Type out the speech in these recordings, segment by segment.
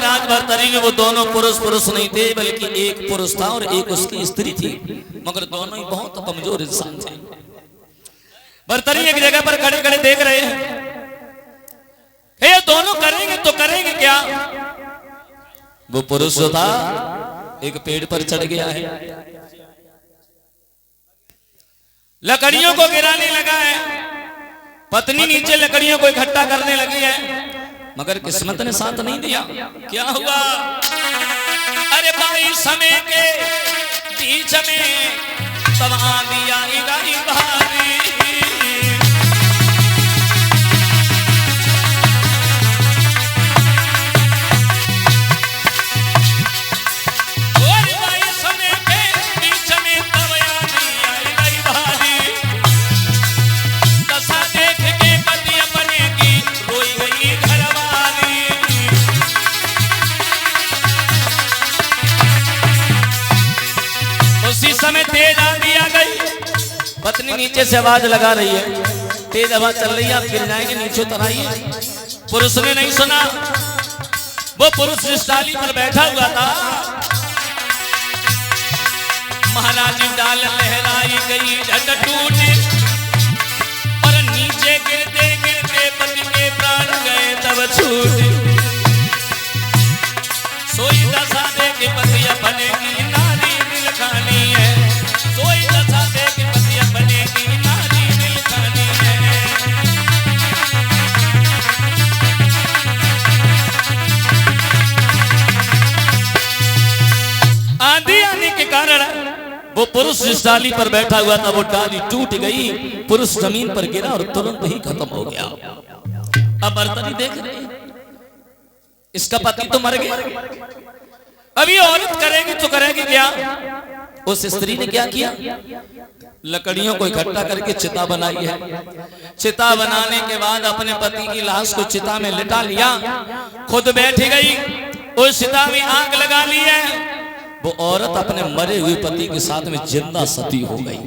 महाराज भर्तरी में वो दोनों पुरुष नहीं थे, बल्कि एक पुरुष था और एक उसकी स्त्री थी, मगर दोनों ही बहुत कमजोर इंसान थे। भर्तरी एक जगह पर खड़े खड़े देख रहे हैं, ये दोनों करेंगे तो करेंगे क्या। वो पुरुष जो था एक पेड़ पर चढ़ गया है, लकड़ियों को गिराने लगा है, पत्नी नीचे लकड़ियों को इकट्ठा करने लगी है, मगर किस्मत ने साथ नहीं दिया। क्या हुआ? अरे भाई समय के बीच में तमा दिया भारी, समय तेज आंधी आ गई, पत्नी नीचे से आवाज लगा रही है, तेज आवाज चल रही है, आप गिर जाएंगे, नीचे उतर आइए। पुरुष ने नहीं सुना, वो पुरुष जिस डाली पर बैठा हुआ था, महाराज डाल लहराई गई, झट टूटी और नीचे गिरते गिरते पति के प्राण गए तब छूटे। सोई दशा दे के पति बनेगी नारी दिल खानी है, सोई दशा दे के पति बनेगी नारी दिल खानी है। आंधी आने के कारण वो पुरुष जिस डाली पर बैठा हुआ था वो डाली टूट गई, पुरुष जमीन पर गिरा और तुरंत ही खत्म हो गया। अब भर्तरी देख रहे, इसका पति तो मर गया, अभी औरत करेगी तो करेगी क्या। उस स्त्री ने क्या किया, लकड़ियों को इकट्ठा करके चिता बनाई है, चिता बनाने के बाद अपने पति की लाश को चिता में लिटा लिया, खुद बैठ गई, उस चिता में आग लगा ली है। वो औरत अपने मरे हुए पति के साथ में जिंदा सती हो गई।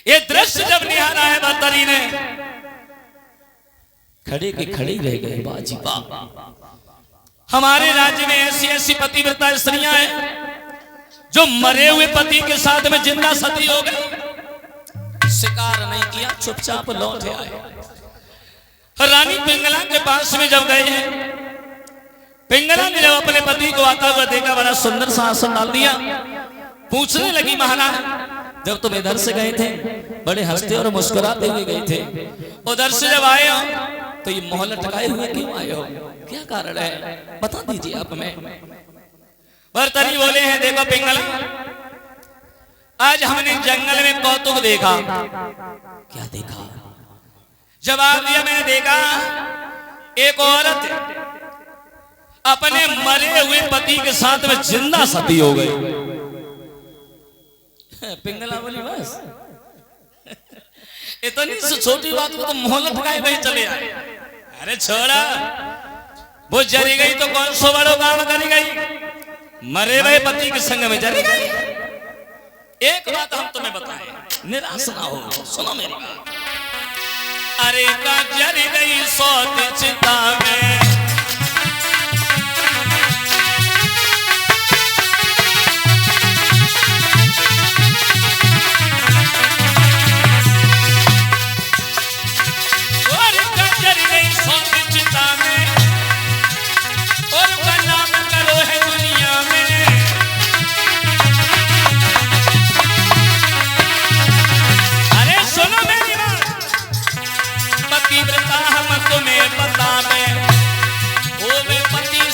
ये दृश्य जब निहारा है भर्तरी ने, खड़े के खड़े रह गए। बाजी बा, हमारे राज्य में ऐसी ऐसी पतिव्रता स्त्रियां हैं जो मरे हुए पति के साथ में जिंदा सती हो गई, शिकार नहीं किया, चुपचाप लौट आए। रानी पिंगला के पास में जब गए हैं, पिंगला ने जब अपने पति को आता हुआ देखा, बड़ा सुंदर सा आसन डाल दिया, पूछने लगी, महाराज जब तुम इधर से गए थे बड़े हंसते और मुस्कुराते हुए गए थे, उधर से जब आए हो तो ये मोह लटकाए हुए क्यों आए हो, क्या कारण है, बता दीजिए आप हमें। भर्तरी बोले हैं, देखो पिंगला, आज हमने जंगल में कौतुक देखा। क्या देखा? जवाब दिया, मैंने देखा एक औरत अपने मरे हुए पति के साथ में जिंदा सती हो गई। पिंगला बोली, बस इतनी छोटी बात को तो मोह लटकाए वही चले आए। अरे छोड़ा, वो जरी गई तो कौन सो बड़ो काम करी गई, मरे हुए पति के संग में जरी गई। एक बात हम तुम्हें बताएं, निराश ना हो, सुनो मेरी बात। अरे का जरी गई सौत चिता में,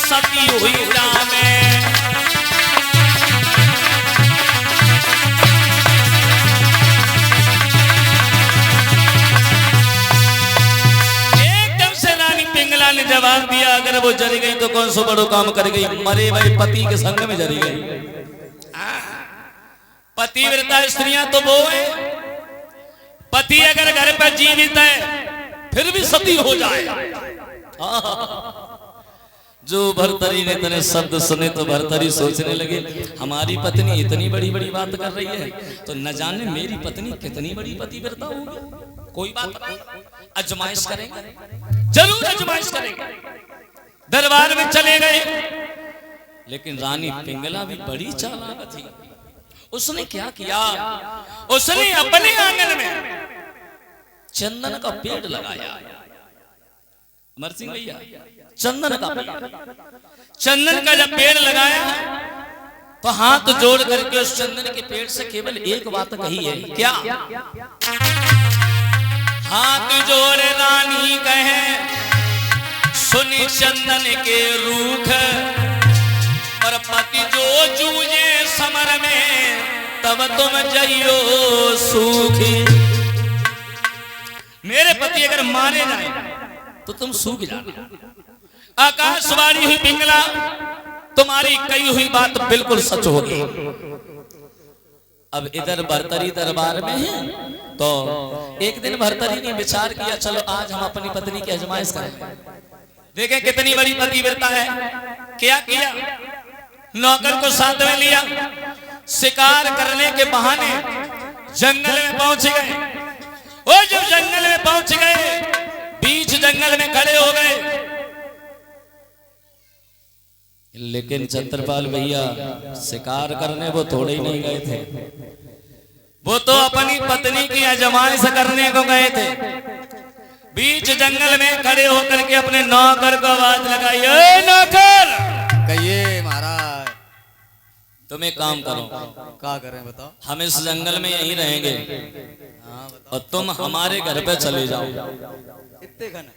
सती हुई जामे। एकदम से रानी पिंगला ने जवाब दिया, अगर वो जरी गई तो कौन सो बड़ो काम कर गई, मरे भाई पति के संग में जरी गई। पतिव्रता स्त्रियां तो वो है, पति अगर घर पर जीवित है फिर भी सती हो जाए। जो भर्तरी ने तने शब्द सुने तो भर्तरी सोचने लगे, हमारी पत्नी इतनी बड़ी बड़ी बात कर रही है तो न जाने मेरी पत्नी कितनी बड़ी पतिव्रता होगी। कोई बात नहीं, आजमाइश करेंगे, जरूर आजमाइश करेंगे। दरबार में चले गए। लेकिन रानी पिंगला भी बड़ी चालाक थी। उसने क्या किया, उसने अपने आंगन में चंदन का पेड़ लगाया। अमर सिंह भैया, चंदन का पेड़, चंदन का जब पेड़ लगाया तो हाथ जोड़ करके उस चंदन के पेड़ से केवल एक बात कही है, क्या? हाथ जोड़ रानी कहे सुनी चंदन के रूख, और पति जो जूझे समर में तब तुम जइयो सूखी। मेरे पति अगर मारे जाए तो तुम सूख जाना। आकाशवाणी हुई पिंगला, तुम्हारी कही हुई बात बिल्कुल सच होगी। अब इधर भर्तरी दरबार में है, तो एक दिन भर्तरी ने विचार किया चलो आज हम अपनी पत्नी की आजमाइश करेंगे, देखें कितनी बड़ी पतिव्रता है। क्या किया, नौकर को साथ में लिया, शिकार करने के बहाने जंगल में पहुंच गए। और जब जंगल में पहुंच गए, बीच जंगल में खड़े हो गए। लेकिन छत्रपाल भैया शिकार करने वो थोड़े ही नहीं गए थे, वो तो अपनी पत्नी की आजमाइश करने को गए थे। बीच जंगल में खड़े होकर के अपने नौकर को आवाज लगाई, ए नौकर, कहिए महाराज। तुम एक काम करो, क्या करें बताओ? हम इस जंगल में यहीं रहेंगे, हाँ बताओ। और तुम हमारे घर पे चले जाओ। इतने घन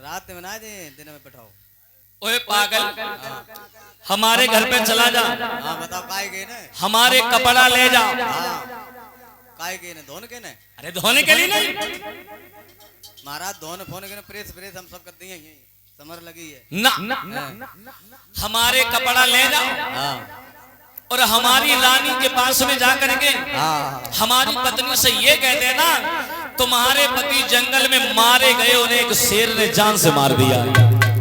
रात में ना दे, दिन में बैठाओ। ओए पागल, हमारे घर पे चला जा। हाँ बताओ, काय गए ना? हमारे कपड़ा ले जा। हाँ काय गए ना? धोने के ना? अरे धोने के लिए नहीं महाराज, धोने फोने के ना, प्रेस प्रेस हम सब कर दिए, समर लगी है ना, हमारे कपड़ा ले जा। हाँ और हमारी रानी के पास में जाकर के हाँ हमारी पत्नी से ये कह देना तुम्हारे पति जंगल में मारे गए, उन्हें एक शेर ने जान से मार दिया।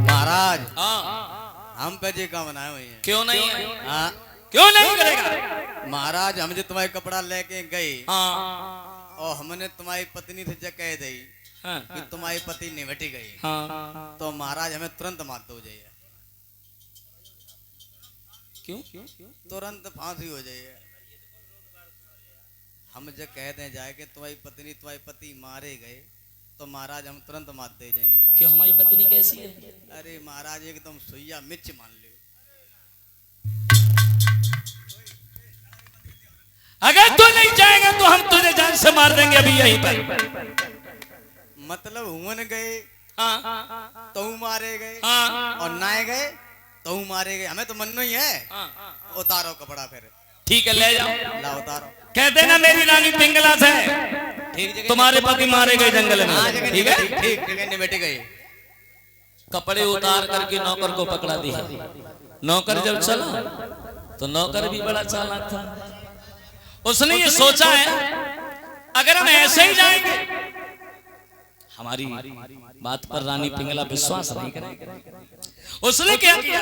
महाराज हाँ, हम पे जी का बनाए हुए हैं। क्यों नहीं है? हाँ क्यों नहीं करेगा? महाराज, हम जो तुम्हारे कपड़ा लेके गए, हाँ और हमने तुम्हारी पत्नी से जब कह दी हाँ कि तुम्हारी पति निवटी गई, हाँ, तो महाराज हमें तुरंत मार दो जाइए, क्यों? तुरंत फांसी हो जाइए। हम जब कह दें जाए कि तुम्हारी पत्नी तुम्हारे पति मारे गए, तो महाराज हम तुरंत मार दे जाइए। क्यों, हमारी पत्नी कैसी है? अरे महाराज एकदम सुइया मिर्च मान लो। अगर तू नहीं जाएगा तो हम तुझे जान से मार देंगे अभी यहीं पर। मतलब हुन गए हाँ तो मारे गए, हाँ और ना गए तो मारे गए। हमें तो मनो ही है। हाँ। उतारो कपड़ा फिर। ठीक है, ले जाओ। ला उतारो। कहते ना मेरी रानी पिंगला से ठीक जगह तुम्हारे पति मारे गए जंगल में, ठीक है? ठीक जगह निबट गए। कपड़े उतार करके नौकर को पकड़ा दिया। नौकर जब चला तो नौकर भी बड़ा चालाक था। उसने ये सोचा है अगर हम ऐसे ही जाएंगे, हमारी बात पर रानी पिंगला विश्वास नहीं करेगी। उसने क्या किया,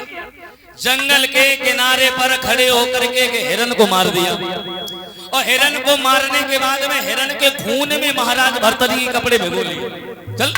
जंगल के किनारे पर खड़े होकर के हिरन को मार दिया, और हिरन को मारने के बाद में हिरन के खून में महाराज भर्तरी के कपड़े भिगो लिए। चल